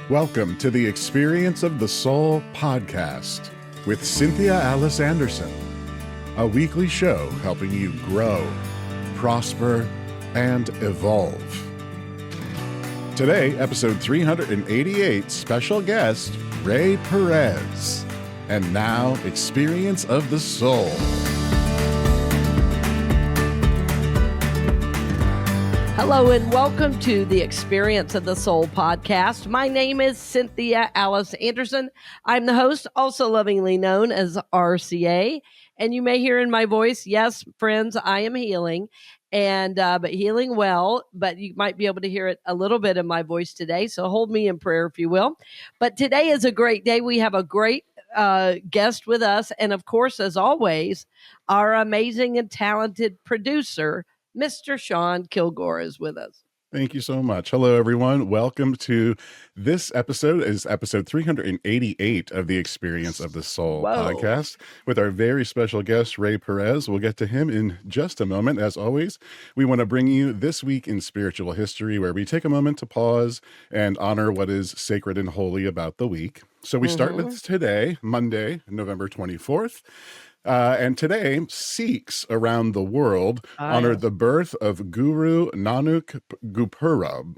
Welcome to the Experience of the Soul podcast with Cynthia Alice Anderson, a weekly show helping you grow, prosper, and evolve. Today, episode 388, special guest, Ray Perez. And now, Experience of the Soul. Hello and welcome to the Experience of the Soul podcast. My name is Cynthia Alice Anderson. I'm the host, also lovingly known as RCA. And you may hear in my voice, yes, friends, I am healing, but healing well. But you might be able to hear it a little bit in my voice today. So hold me in prayer, if you will. But today is a great day. We have a great guest with us. And of course, as always, our amazing and talented producer, Mr. Sean Kilgore, is with us. Thank you so much. Hello, everyone. Welcome to this episode. Is episode 388 of the Experience of the Soul podcast with our very special guest, Ray Perez. We'll get to him in just a moment. As always, we want to bring you This Week in Spiritual History, where we take a moment to pause and honor what is sacred and holy about the week. So we start with today, Monday, November 24th. And today, Sikhs around the world honor the birth of Guru Nanak Gurpurab,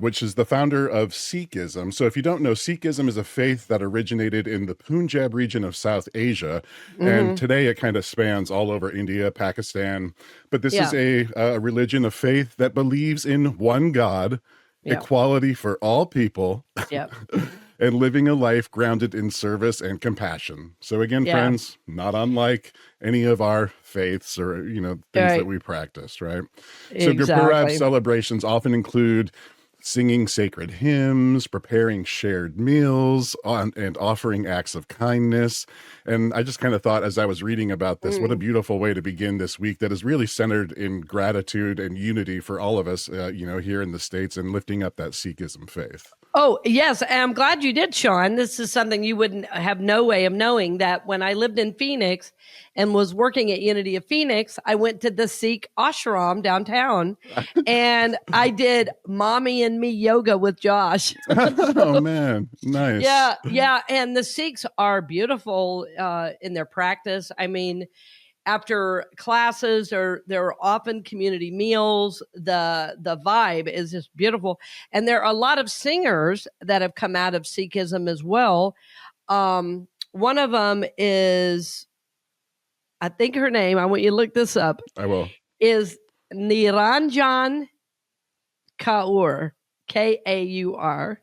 which is the founder of Sikhism. So if you don't know, Sikhism is a faith that originated in the Punjab region of South Asia. And today it kind of spans all over India, Pakistan. But this is a religion of faith that believes in one God, equality for all people. And living a life grounded in service and compassion. So again, friends, not unlike any of our faiths or, things that we practice, right? So Gurpurab celebrations often include singing sacred hymns, preparing shared meals, and offering acts of kindness. And I just kind of thought, as I was reading about this, what a beautiful way to begin this week that is really centered in gratitude and unity for all of us, here in the States, and lifting up that Sikhism faith. Oh, yes. And I'm glad you did, Sean. This is something you wouldn't have no way of knowing, that when I lived in Phoenix and was working at Unity of Phoenix, I went to the Sikh ashram downtown and I did mommy and me yoga with Josh. Oh, man. Nice. Yeah. And the Sikhs are beautiful in their practice. I mean, after classes, there are often community meals. The vibe is just beautiful. And there are a lot of singers that have come out of Sikhism as well. One of them is, I think her name, I want you to look this up. I will. Is Niranjan Kaur, Kaur.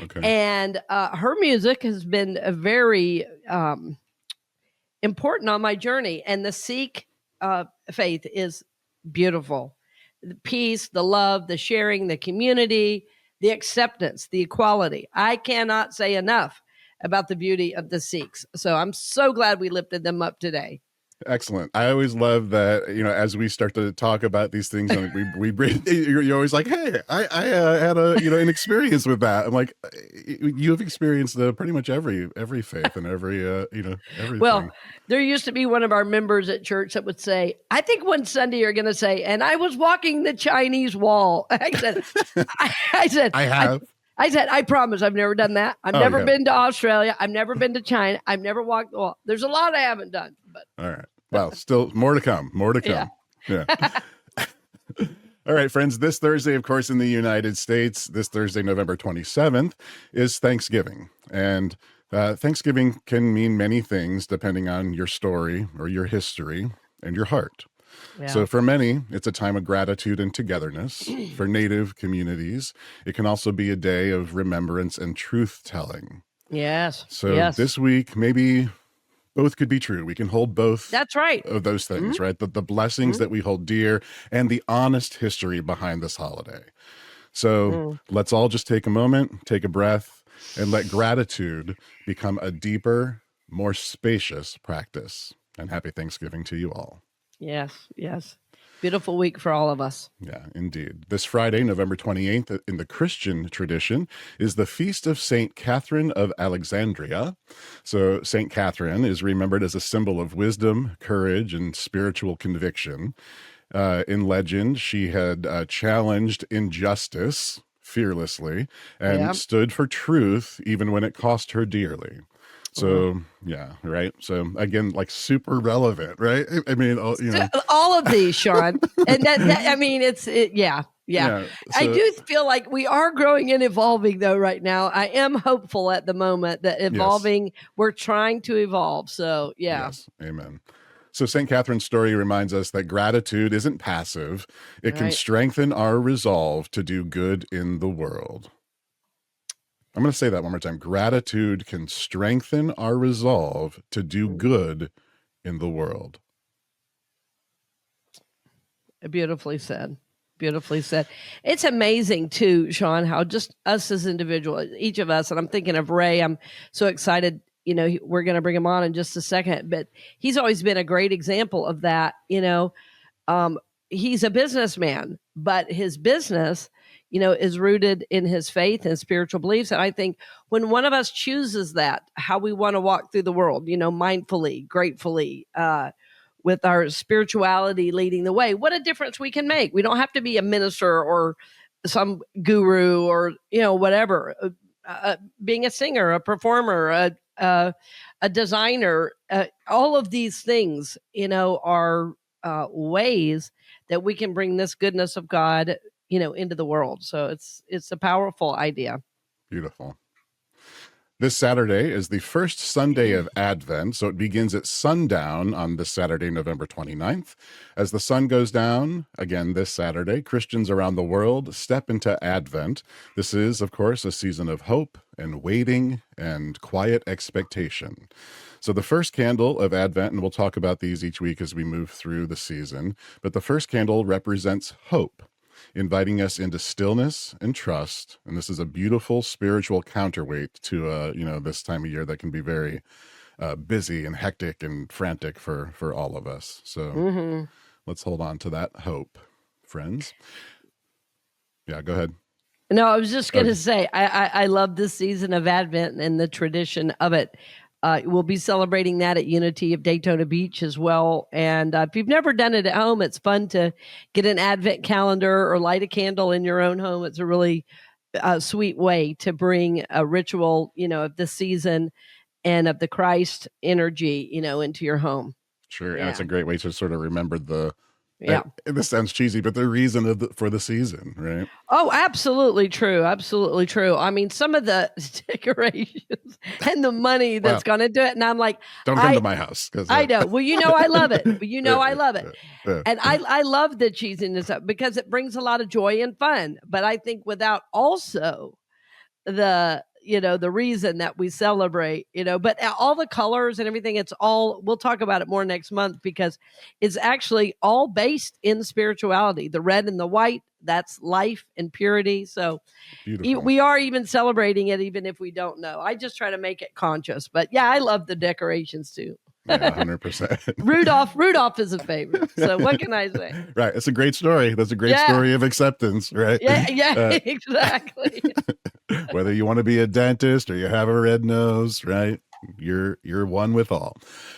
Okay. And her music has been a very important on my journey. And the Sikh faith is beautiful. The peace, the love, the sharing, the community, the acceptance, the equality. I cannot say enough about the beauty of the Sikhs. So I'm so glad we lifted them up today. Excellent. I always love that, as we start to talk about these things, and we bring, you're always like, hey, I had an experience with that. I'm like, you have experienced pretty much every faith and everything. Well, there used to be one of our members at church that would say, I think one Sunday you're going to say, and I was walking the Chinese wall. I said, I have. I said, I promise I've never done that. I've never been to Australia. I've never been to China. I've never walked the wall. There's a lot I haven't done. But all right. Well, still more to come. Yeah. All right, friends. This Thursday, of course, in the United States, this Thursday, November 27th, is Thanksgiving. And Thanksgiving can mean many things depending on your story or your history and your heart. Yeah. So for many, it's a time of gratitude and togetherness. For Native communities, it can also be a day of remembrance and truth-telling. Yes. So this week, maybe both could be true. We can hold both. That's right. Of those things, right? The blessings that we hold dear and the honest history behind this holiday. So let's all just take a moment, take a breath, and let gratitude become a deeper, more spacious practice. And happy Thanksgiving to you all. Yes. Beautiful week for all of us. Yeah, indeed. This Friday, November 28th, in the Christian tradition, is the feast of Saint Catherine of Alexandria. So Saint Catherine is remembered as a symbol of wisdom, courage, and spiritual conviction. In legend, she had challenged injustice, fearlessly and stood for truth even when it cost her dearly. So yeah, right. So again, like super relevant, right? I mean, all of these, Sean, and that I mean, yeah. So, I do feel like we are growing and evolving, though. Right now, I am hopeful at the moment that evolving. Yes. We're trying to evolve. So yeah. Yes, amen. So Saint Catherine's story reminds us that gratitude isn't passive. It can strengthen our resolve to do good in the world. I'm going to say that one more time. Gratitude can strengthen our resolve to do good in the world. Beautifully said. Beautifully said. It's amazing too, Sean, how just us as individuals, each of us, and I'm thinking of Ray, I'm so excited, we're going to bring him on in just a second, but he's always been a great example of that. He's a businessman, but his business, is rooted in his faith and spiritual beliefs. And I think when one of us chooses that, how we want to walk through the world, mindfully, gratefully, with our spirituality leading the way, what a difference we can make. We don't have to be a minister or some guru or, whatever, being a singer, a performer, a designer, all of these things, are ways that we can bring this goodness of God, into the world. So it's a powerful idea. Beautiful. This Saturday is the first Sunday of Advent, so it begins at sundown on this Saturday, November 29th. As the sun goes down, again this Saturday, Christians around the world step into Advent. This is, of course, a season of hope and waiting and quiet expectation. So the first candle of Advent, and we'll talk about these each week as we move through the season, but the first candle represents hope, inviting us into stillness and trust. And this is a beautiful spiritual counterweight to, this time of year that can be very busy and hectic and frantic for all of us. So let's hold on to that hope, friends. Yeah, go ahead. No, I was just going to say, I love this season of Advent and the tradition of it. We'll be celebrating that at Unity of Daytona Beach as well. And if you've never done it at home, it's fun to get an Advent calendar or light a candle in your own home. It's a really sweet way to bring a ritual, of the season and of the Christ energy, into your home. Sure. Yeah. And it's a great way to sort of remember this sounds cheesy, but the reason for the season, right? Oh, absolutely true. Absolutely true. I mean, some of the decorations and the money that's gone into it. And I'm like, don't come to my house. I know. Well, I love it. I love it. And I love the cheesiness because it brings a lot of joy and fun. But I think without also the reason that we celebrate, but all the colors and everything, we'll talk about it more next month because it's actually all based in spirituality. The red and the white, that's life and purity. So we are even celebrating it, even if we don't know. I just try to make it conscious, but yeah, I love the decorations too. Yeah, 100%. Rudolph is a favorite. So what can I say? Right. It's a great story. That's a great story of acceptance, right? Yeah, exactly. Whether you want to be a dentist or you have a red nose, right? You're one with all.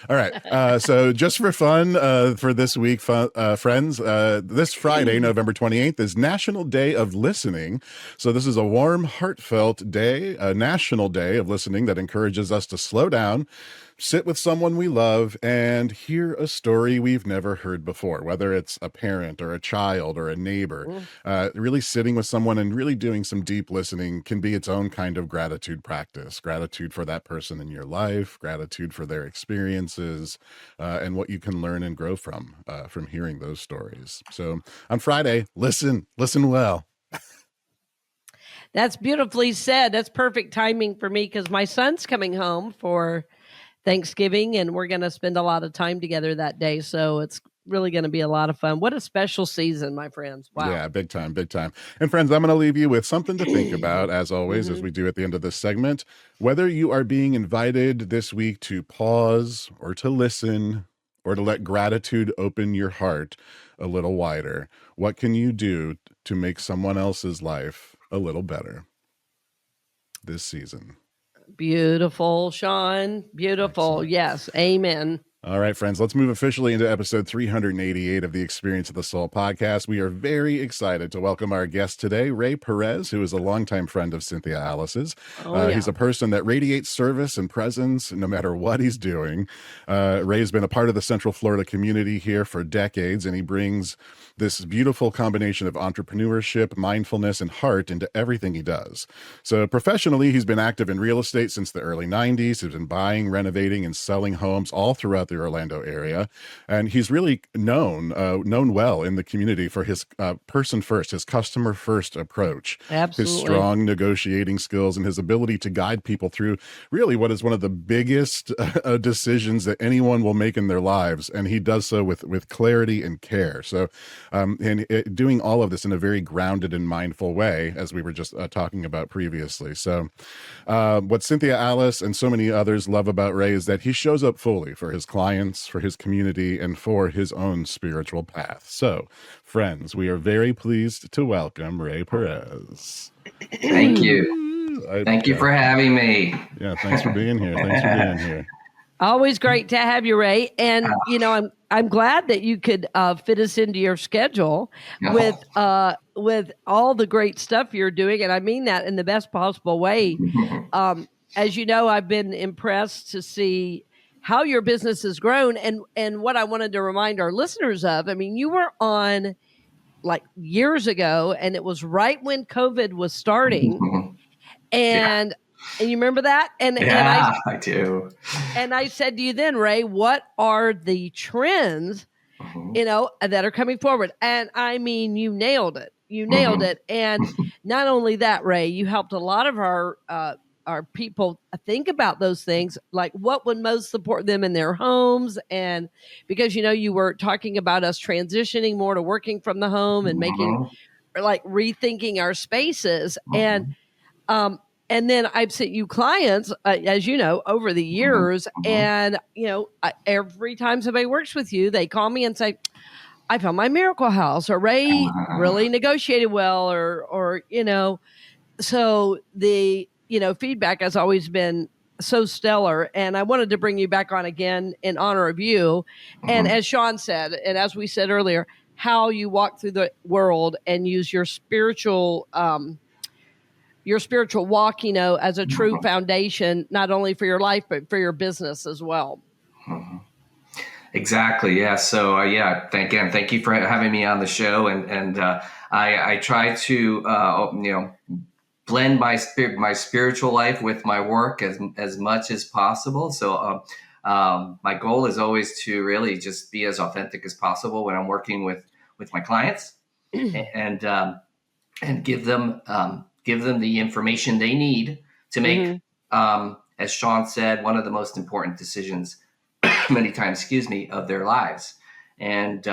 All right. So just for fun, for this week, friends, this Friday, November 28th, is National Day of Listening. So this is a warm, heartfelt day, a national day of listening that encourages us to slow down, sit with someone we love, and hear a story we've never heard before, whether it's a parent or a child or a neighbor. Really sitting with someone and really doing some deep listening can be its own kind of gratitude practice. Gratitude for that person in your life, gratitude for their experiences, and what you can learn and grow from hearing those stories. So on Friday, listen well. That's beautifully said. That's perfect timing for me because my son's coming home for Thanksgiving, and we're going to spend a lot of time together that day. So it's really going to be a lot of fun. What a special season, my friends. Wow. Yeah, big time. And friends, I'm going to leave you with something to think about, as always, as we do at the end of this segment. Whether you are being invited this week to pause or to listen or to let gratitude open your heart a little wider, what can you do to make someone else's life a little better this season? Beautiful, Sean. Beautiful. Excellent. Yes. Amen. All right, friends, let's move officially into episode 388 of the Experience of the Soul podcast. We are very excited to welcome our guest today, Ray Perez, who is a longtime friend of Cynthia Alice's. He's a person that radiates service and presence no matter what he's doing. Ray's been a part of the Central Florida community here for decades, and he brings this beautiful combination of entrepreneurship, mindfulness, and heart into everything he does. So professionally, he's been active in real estate since the early 90s. He's been buying, renovating, and selling homes all throughout the Orlando area. And he's really known well in the community for his person first, his customer first approach, Absolutely. his strong negotiating skills, and his ability to guide people through really what is one of the biggest decisions that anyone will make in their lives. And he does so with clarity and care. So, doing all of this in a very grounded and mindful way, as we were just talking about previously. So what Cynthia Alice and so many others love about Ray is that he shows up fully for his clients, for his community, and for his own spiritual path. So, friends, we are very pleased to welcome Ray Perez. Thank you. Thank you for having me. Yeah, thanks for being here. Thanks for being here. Always great to have you, Ray. And I'm glad that you could fit us into your schedule with all the great stuff you're doing, and I mean that in the best possible way. As you know, I've been impressed to see how your business has grown, and what I wanted to remind our listeners of. I mean, you were on like years ago, and it was right when COVID was starting, and you remember that? And I do. And I said to you then, Ray, what are the trends, that are coming forward? And I mean, you nailed it. You nailed it. And not only that, Ray, you helped a lot of our people think about those things, like what would most support them in their homes. And because, you were talking about us transitioning more to working from the home and making, like, rethinking our spaces. And then I've sent you clients, as you know, over the years. And, every time somebody works with you, they call me and say, I found my miracle house, or Ray really negotiated well, or so the, feedback has always been so stellar. And I wanted to bring you back on again in honor of you. And as Sean said, and as we said earlier, how you walk through the world and use your spiritual walk, as a true foundation, not only for your life, but for your business as well. Exactly. Yeah. So, thank you for having me on the show. And I try to, blend my spiritual life with my work as much as possible. So, my goal is always to really just be as authentic as possible when I'm working with my clients, and give them the information they need to make, as Sean said, one of the most important decisions many times, of their lives. And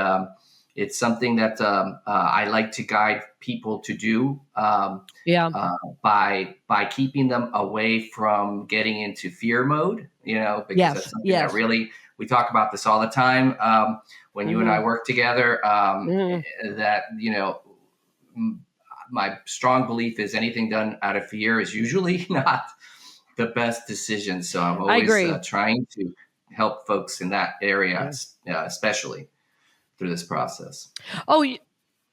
it's something that I like to guide people to do by keeping them away from getting into fear mode, because that's something that really, we talk about this all the time when you and I work together, that, my strong belief is anything done out of fear is usually not the best decision. So I'm always trying to help folks in that area, especially through this process. Oh,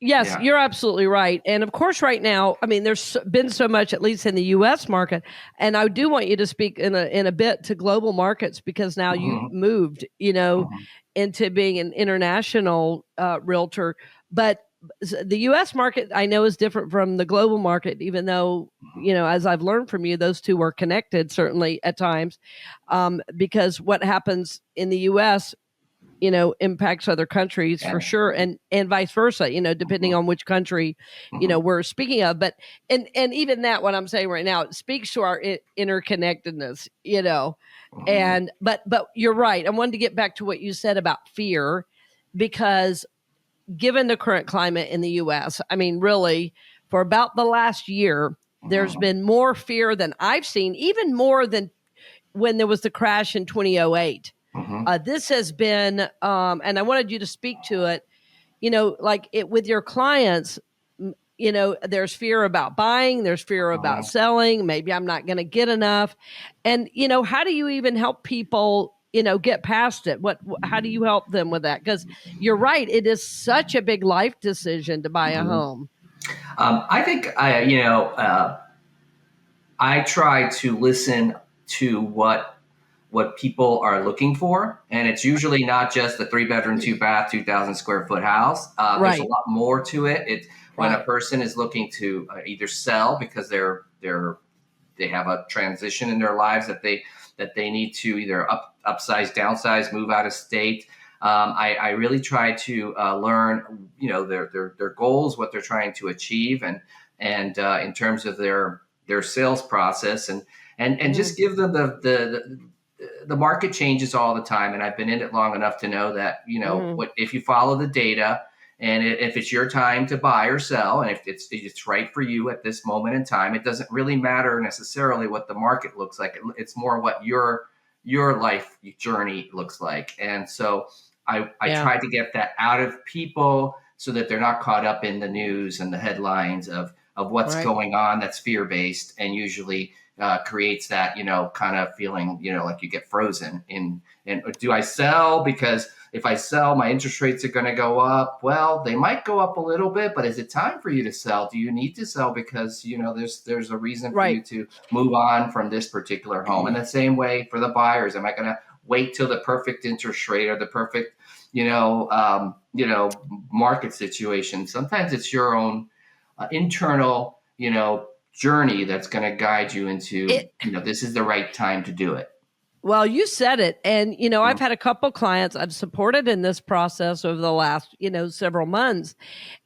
yes, you're absolutely right. And of course, right now, I mean, there's been so much, at least in the U.S. market. And I do want you to speak in a bit to global markets, because now you've moved, into being an international realtor. But the U.S. market, I know, is different from the global market, even though, as I've learned from you, those two are connected, certainly at times, because what happens in the U.S., impacts other countries for sure, and vice versa, depending on which country, we're speaking of. But, and even that, what I'm saying right now, it speaks to our interconnectedness, and, but you're right. I wanted to get back to what you said about fear, because given the current climate in the U.S., I mean, really, for about the last year, there's been more fear than I've seen, even more than when there was the crash in 2008. This has been, and I wanted you to speak to it, like it with your clients, there's fear about buying, there's fear about selling. Maybe I'm not going to get enough. And, how do you even help people get past it? How do you help them with that? Because you're right, it is such a big life decision to buy a home. I think I try to listen to what people are looking for, and it's usually not just a 3-bedroom, 2-bath, 2,000 square foot house. There's a lot more to it. It's when a person is looking to either sell because they have a transition in their lives that they need to either upsize, downsize, move out of state. I really try to learn, their goals, what they're trying to achieve, and in terms of their sales process, and just give them the market changes all the time, and I've been in it long enough to know that what if you follow the data, and if it's your time to buy or sell, and if it's right for you at this moment in time, it doesn't really matter necessarily what the market looks like. It's more what your life journey looks like. And so I try to get that out of people so that they're not caught up in the news and the headlines of what's going on that's fear-based, and usually creates that, kind of feeling, like you get frozen in. And do I sell? Because if I sell, my interest rates are going to go up. Well, they might go up a little bit, but is it time for you to sell? Do you need to sell because, there's a reason for you to move on from this particular home? And the same way for the buyers, am I going to wait till the perfect interest rate or the perfect, market situation? Sometimes it's your own internal, journey that's going to guide you into, this is the right time to do it. Well, you said it. And, I've had a couple clients I've supported in this process over the last, several months.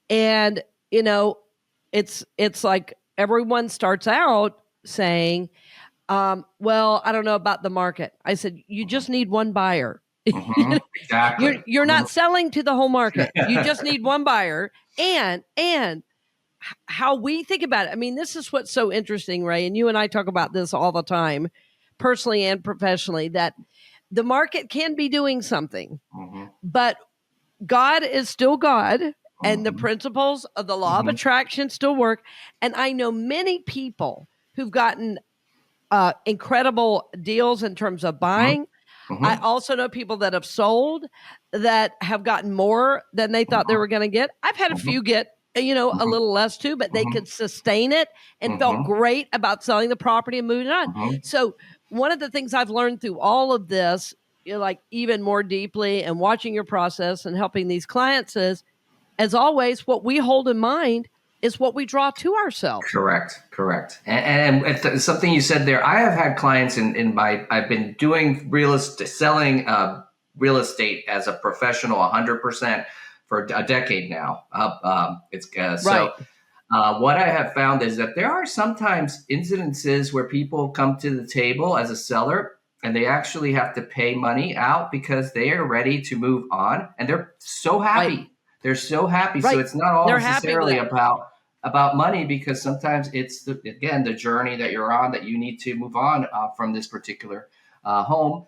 And, it's like everyone starts out saying, well, I don't know about the market. I said, you just need one buyer. Exactly. You're not selling to the whole market. You just need one buyer. And how we think about it. I mean, this is what's so interesting, Ray, and you and I talk about this all the time, personally and professionally, that the market can be doing something, but God is still God, and the principles of the law of attraction still work. And I know many people who've gotten incredible deals in terms of buying. I also know people that have sold that have gotten more than they thought they were going to get. I've had a few get a little less too, but they could sustain it and felt great about selling the property and moving on. So one of the things I've learned through all of this, like even more deeply and watching your process and helping these clients is, as always, what we hold in mind is what we draw to ourselves. Correct. And something you said there, I have had clients I've been doing selling real estate as a professional 100% for a decade now. What I have found is that there are sometimes incidences where people come to the table as a seller and they actually have to pay money out because they are ready to move on, and they're so happy. They're so happy. So it's not all necessarily about money, because sometimes it's the journey that you're on that you need to move on from this particular home.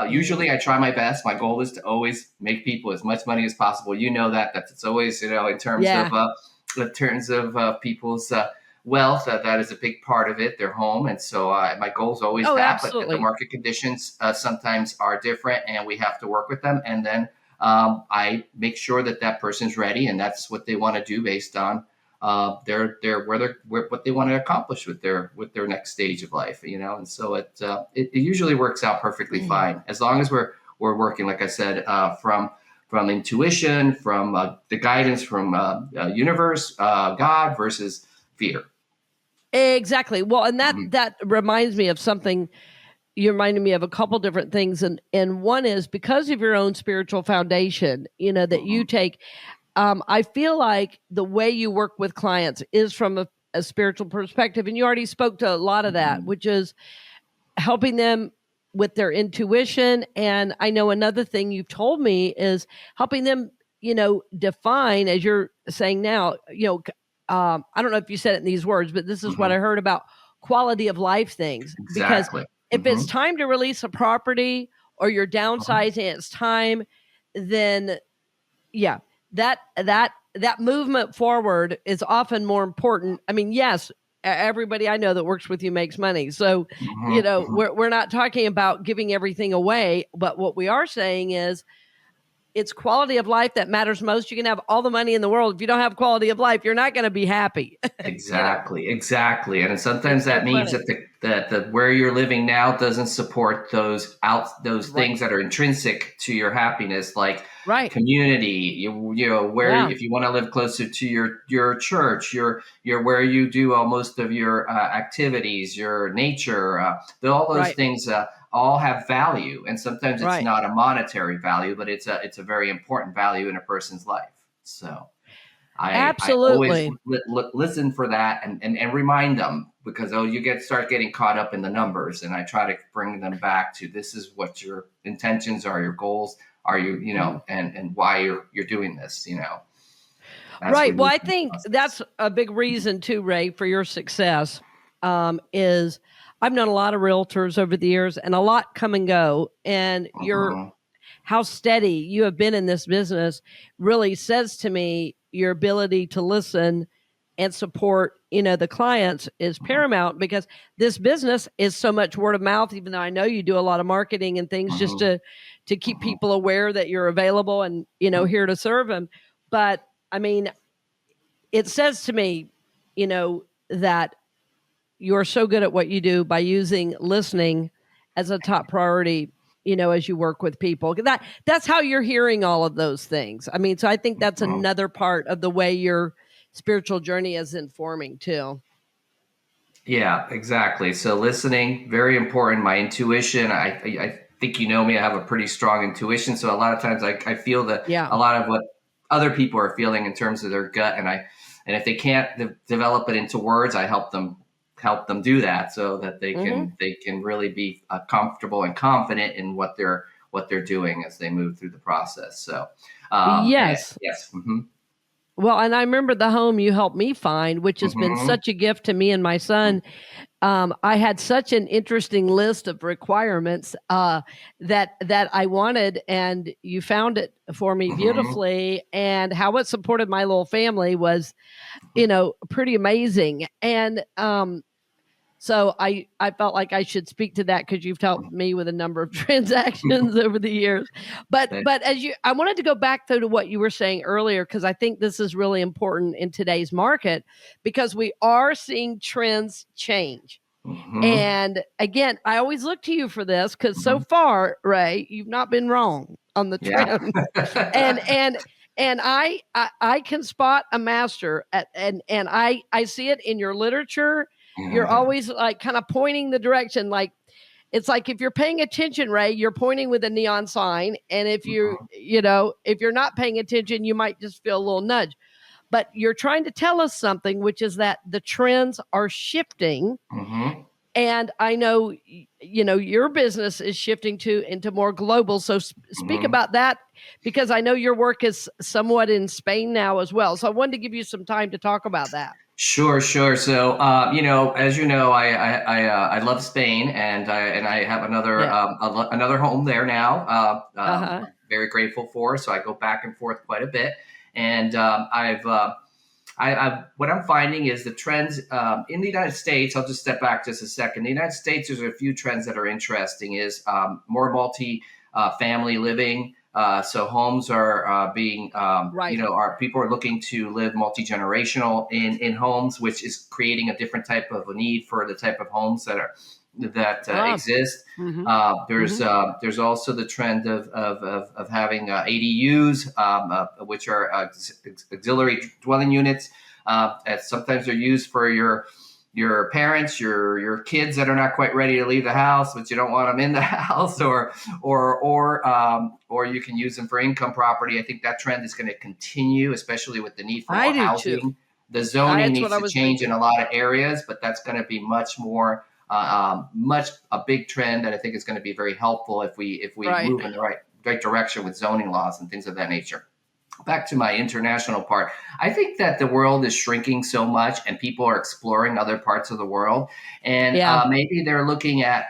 Usually I try my best. My goal is to always make people as much money as possible. That's always, in terms of people's wealth, that is a big part of it, their home. And so my goal is always that, absolutely. But the market conditions sometimes are different, and we have to work with them. And then I make sure that person's ready, and that's what they want to do based on what they want to accomplish with their next stage of life, and so it usually works out perfectly fine, as long as we're working, like I said, from intuition, from the guidance from universe, God, versus fear. Exactly. Well, and that reminds me of something. You reminded me of a couple different things, and one is because of your own spiritual foundation, that you take. I feel like the way you work with clients is from a spiritual perspective. And you already spoke to a lot of that, which is helping them with their intuition. And I know another thing you've told me is helping them, define, as you're saying now, I don't know if you said it in these words, but this is what I heard about quality of life things. Exactly. Because if it's time to release a property or you're downsizing, it's time, then that movement forward is often more important. I mean, yes, everybody I know that works with you makes money. So, Mm-hmm. we're not talking about giving everything away, but what we are saying is it's quality of life that matters most. You can have all the money in the world. If you don't have quality of life, you're not going to be happy. Exactly. And sometimes It's so that means funny. that the where you're living now doesn't support those Right. things that are intrinsic to your happiness, like Right. community. Where Yeah. if you want to live closer to your church, your where you do most of your activities, your nature, all those Right. things all have value. And sometimes it's Right. not a monetary value, but it's a very important value in a person's life. So. I always Absolutely. listen for that and remind them, because start getting caught up in the numbers, and I try to bring them back to, this is what your intentions are, your goals are, Mhm. and why you're doing this, as we Right. Well, move I through the think process. that's a big reason too, Ray, for your success. Is I've known a lot of realtors over the years, and a lot come and go, and Mhm. how steady you have been in this business really says to me your ability to listen and support the clients is paramount, because this business is so much word of mouth, even though I know you do a lot of marketing and things just Mhm. to keep Mhm. people aware that you're available and here to serve them. But I mean, it says to me that you're so good at what you do by using listening as a top priority, as you work with people. That's how you're hearing all of those things. I mean, so I think that's Mhm. another part of the way your spiritual journey is informing too. Yeah, exactly. So listening, very important. My intuition, I think me, I have a pretty strong intuition. So a lot of times I feel that Yeah. a lot of what other people are feeling in terms of their gut, and if they can't develop it into words, I help them do that, so that Hmm. they can really be comfortable and confident in what they're doing as they move through the process. So Yes. yes. Mm-hmm. Well, and I remember the home you helped me find, which has been Mm-hmm. such a gift to me and my son. I had such an interesting list of requirements that I wanted, and you found it for me Mm-hmm. beautifully. And how it supported my little family was, pretty amazing. And so I felt like I should speak to that, because you've helped me with a number of transactions over the years. But I wanted to go back though to what you were saying earlier, because I think this is really important in today's market, because we are seeing trends change. Mm-hmm. And again, I always look to you for this, because so Mm-hmm. far, Ray, you've not been wrong on the Yeah. trend. and and and I can spot a master and I see it in your literature. You're always like kind of pointing the direction, like it's like if you're paying attention, Ray, you're pointing with a neon sign, and if if you're not paying attention, you might just feel a little nudge. But you're trying to tell us something, which is that the trends are shifting. Mm-hmm. And I know your business is shifting into more global. So speak Mm-hmm. about that, because I know your work is somewhat in Spain now as well. So I wanted to give you some time to talk about that. Sure. So, as you know, I love Spain, and I have Yeah. another home there now. Uh-huh. I'm very grateful for. So I go back and forth quite a bit, and what I'm finding is the trends in the United States. I'll just step back just a second. The United States, there's a few trends that are interesting. Is more multi family living. So homes are being, Right. are people are looking to live multi generational in homes, which is creating a different type of a need for the type of homes that Ah. exist. Mm-hmm. There's also the trend of having ADUs, which are auxiliary dwelling units. Sometimes they're used for your parents, your kids that are not quite ready to leave the house, but you don't want them in the house, or you can use them for income property. I think that trend is going to continue, especially with the need for I more do too. housing. The zoning That's what needs I to was change in thinking. a lot of areas, but that's going to be much more much a big trend that I think is going to be very helpful if we Right. move in the right direction with zoning laws and things of that nature. Back to my international part, I think that the world is shrinking so much, and people are exploring other parts of the world, and Yeah. maybe they're looking at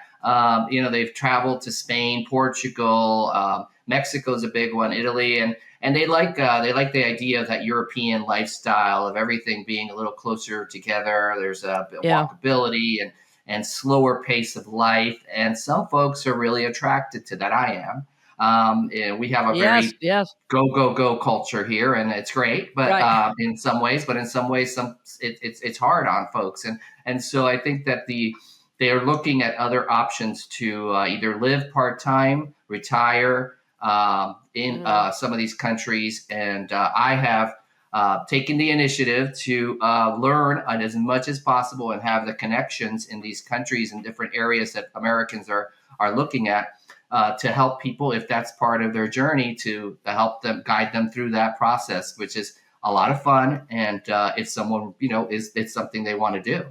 they've traveled to Spain, Portugal, Mexico's a big one, Italy, and they like the idea of that European lifestyle of everything being a little closer together. There's a walkability and slower pace of life, and some folks are really attracted to that. I am. And we have a very go culture here, and it's great. But in some ways, it's hard on folks, and so I think that they are looking at other options to either live part time, retire in some of these countries, and I have taken the initiative to learn as much as possible and have the connections in these countries and different areas that Americans are looking at. To help people, if that's part of their journey, to help them, guide them through that process, which is a lot of fun. And if someone, it's something they want to do.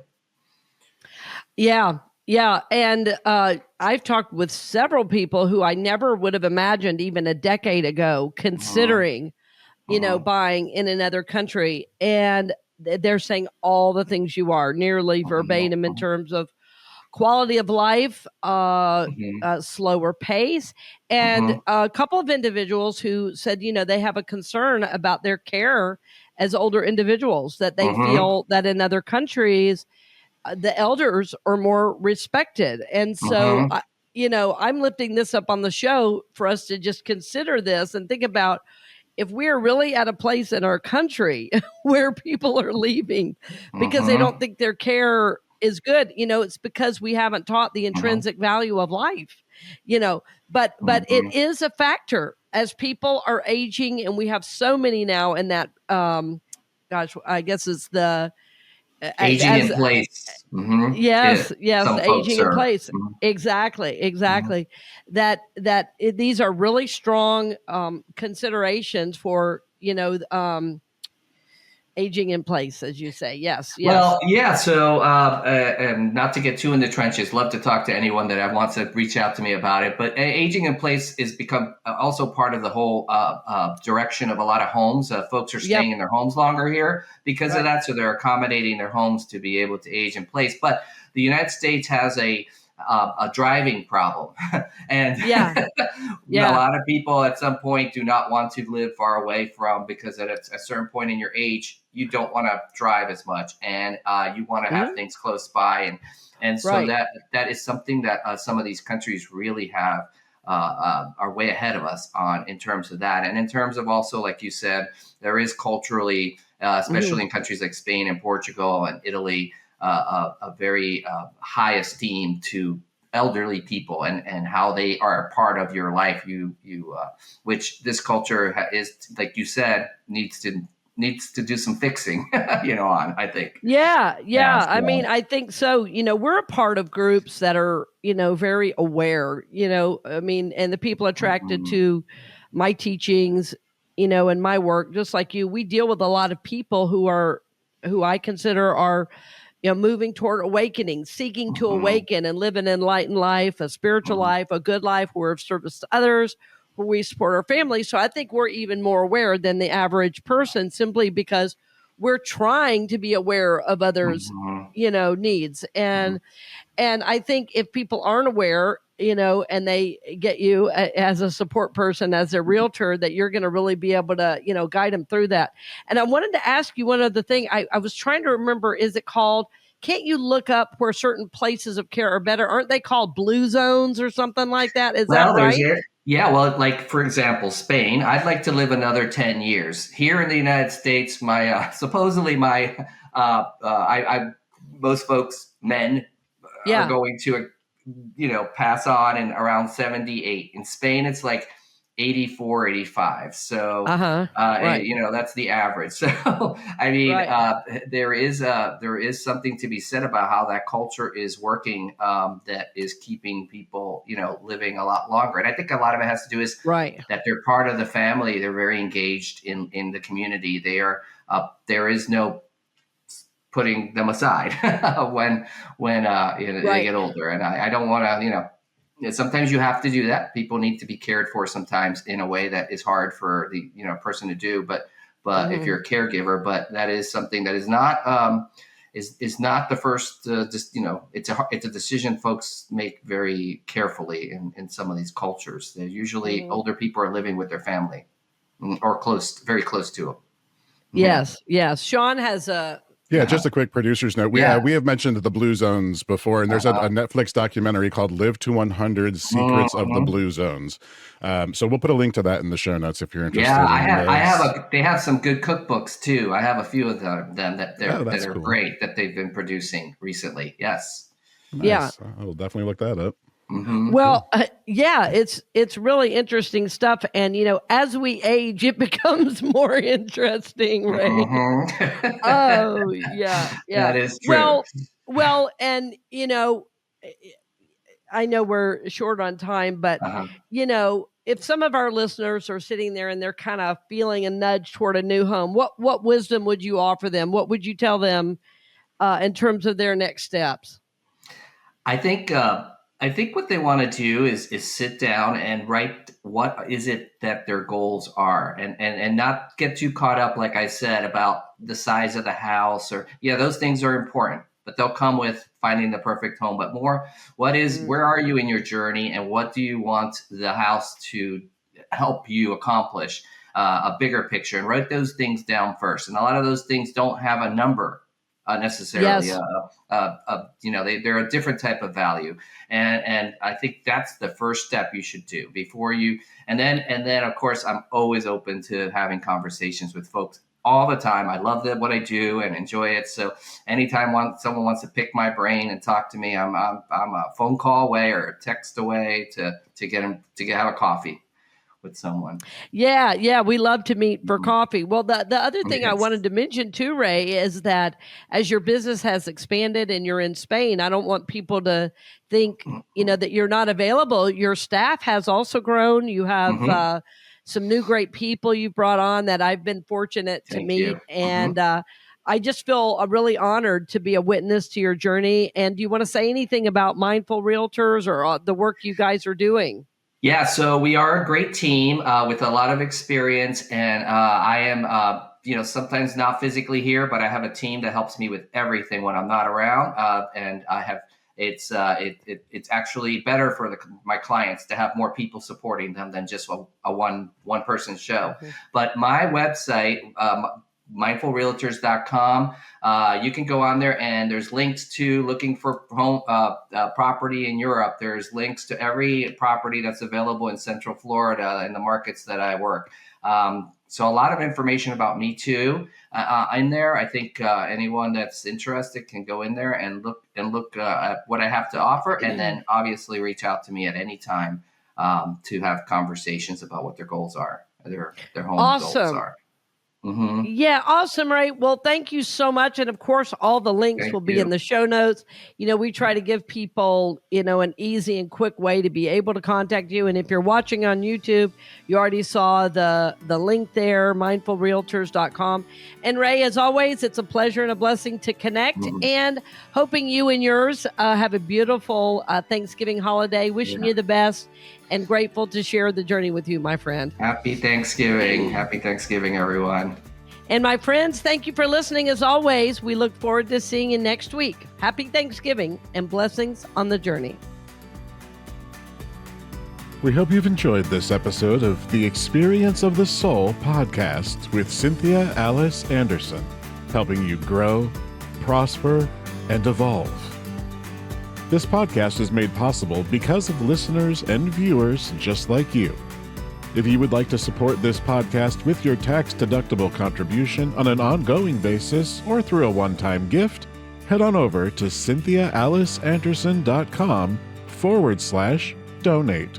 Yeah. Yeah. And I've talked with several people who I never would have imagined even a decade ago considering, buying in another country. And they're saying all the things you are, nearly verbatim in terms of quality of life, slower pace, and a couple of individuals who said, they have a concern about their care as older individuals, that they feel that in other countries, the elders are more respected. And so, I'm lifting this up on the show for us to just consider this and think about if we're really at a place in our country where people are leaving because they don't think their care is good, it's because we haven't taught the intrinsic value of life, but it is a factor as people are aging, and we have so many now in that, I guess it's the aging in place. Yes, the aging in place. Exactly. These are really strong considerations for, aging in place, as you say. Yes. Well, yeah. So, and not to get too in the trenches, love to talk to anyone that wants to reach out to me about it. But aging in place is become also part of the whole direction of a lot of homes. Folks are staying in their homes longer here because of that. So they're accommodating their homes to be able to age in place. But the United States has a driving problem. And a lot of people at some point do not want to live far away from, because at a certain point in your age, you don't want to drive as much, and you want to have things close by. And so that is something that some of these countries really have are way ahead of us on in terms of that. And in terms of also, like you said, there is culturally, especially in countries like Spain and Portugal and Italy, a very high esteem to elderly people and how they are a part of your life. Which this culture is, like you said, needs to do some fixing, on, I think. Yeah. I mean, I think so. We're a part of groups that are, very aware, and the people attracted to my teachings, and my work, just like you, we deal with a lot of people who I consider are, moving toward awakening, seeking to awaken and live an enlightened life, a spiritual life, a good life, where of service to others, where we support our families. So I think we're even more aware than the average person, simply because we're trying to be aware of others, needs. And I think if people aren't aware, and they get you as a support person, as a realtor, that you're going to really be able to, guide them through that. And I wanted to ask you one other thing. I was trying to remember, is it called, can't you look up where certain places of care are better? Aren't they called blue zones or something like that? Is that right? Yeah, well, like, for example, Spain, I'd like to live another 10 years. Here in the United States, my supposedly my most folks, men, are going to pass on in around 78. In Spain, it's like 84, 85. So that's the average. So I mean, there is something to be said about how that culture is working, that is keeping people living a lot longer. And I think a lot of it has to do is that they're part of the family. They're very engaged in the community. They are there is no putting them aside when they get older. And I don't want to, sometimes you have to do that. People need to be cared for sometimes in a way that is hard for the person to do. But if you're a caregiver, but that is something that is not is not the first. Just it's a decision folks make very carefully in some of these cultures. They're usually older people are living with their family or very close to them. Yes, yes. Sean has just a quick producer's note. We have mentioned the Blue Zones before, and there's a Netflix documentary called Live to 100 Secrets of the Blue Zones. So we'll put a link to that in the show notes if you're interested. Yeah, they have some good cookbooks too. I have a few of them that are cool. Great that they've been producing recently. Yes. Nice. Yeah. I will definitely look that up. Well, it's really interesting stuff. And, as we age, it becomes more interesting, Ray. Oh, yeah. That is true. Well, and, I know we're short on time, but, if some of our listeners are sitting there and they're kind of feeling a nudge toward a new home, what wisdom would you offer them? What would you tell them in terms of their next steps? I think what they want to do is sit down and write what is it that their goals are, and not get too caught up, like I said, about the size of the house those things are important, but they'll come with finding the perfect home. But more, where are you in your journey, and what do you want the house to help you accomplish? A bigger picture, and write those things down first. And a lot of those things don't have a number necessarily. Yes. They're a different type of value, and I think that's the first step you should do before you. And then of course, I'm always open to having conversations with folks all the time. I love what I do and enjoy it. So anytime someone wants to pick my brain and talk to me, I'm a phone call away or a text away to have a coffee with someone. Yeah. We love to meet for coffee. Well, the other thing I wanted to mention too, Ray, is that as your business has expanded and you're in Spain, I don't want people to think, that you're not available. Your staff has also grown. You have some new great people you've brought on that I've been fortunate to meet. And I just feel really honored to be a witness to your journey. And do you want to say anything about Mindful Realtors or the work you guys are doing? Yeah, so we are a great team with a lot of experience, and I am, sometimes not physically here, but I have a team that helps me with everything when I'm not around, and I have. It's actually better for my clients to have more people supporting them than just a one person show. But my website, mindfulrealtors.com. You can go on there, and there's links to looking for home property in Europe. There's links to every property that's available in Central Florida in the markets that I work. So a lot of information about me too in there. I think anyone that's interested can go in there and look at what I have to offer, and then obviously reach out to me at any time to have conversations about what their goals are, their home goals are. Yeah, awesome, Ray. Well, thank you so much. And of course, all the links will be in the show notes. We try to give people, an easy and quick way to be able to contact you. And if you're watching on YouTube, you already saw the link there, mindfulrealtors.com. And Ray, as always, it's a pleasure and a blessing to connect, and hoping you and yours have a beautiful Thanksgiving holiday. Wishing you the best, and grateful to share the journey with you, my friend. Happy Thanksgiving. Happy Thanksgiving, everyone. And my friends, thank you for listening. As always, we look forward to seeing you next week. Happy Thanksgiving and blessings on the journey. We hope you've enjoyed this episode of the Experience of the Soul podcast with Cynthia Alice Anderson, helping you grow, prosper, and evolve. This podcast is made possible because of listeners and viewers just like you. If you would like to support this podcast with your tax-deductible contribution on an ongoing basis or through a one-time gift, head on over to cynthiaaliceanderson.com/donate.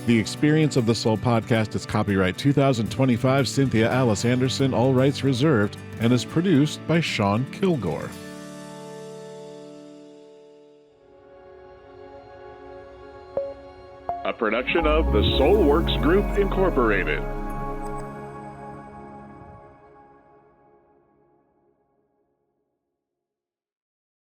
The Experience of the Soul podcast is copyright 2025 Cynthia Alice Anderson, all rights reserved, and is produced by Sean Kilgore. A production of the Soulworks Group, Incorporated.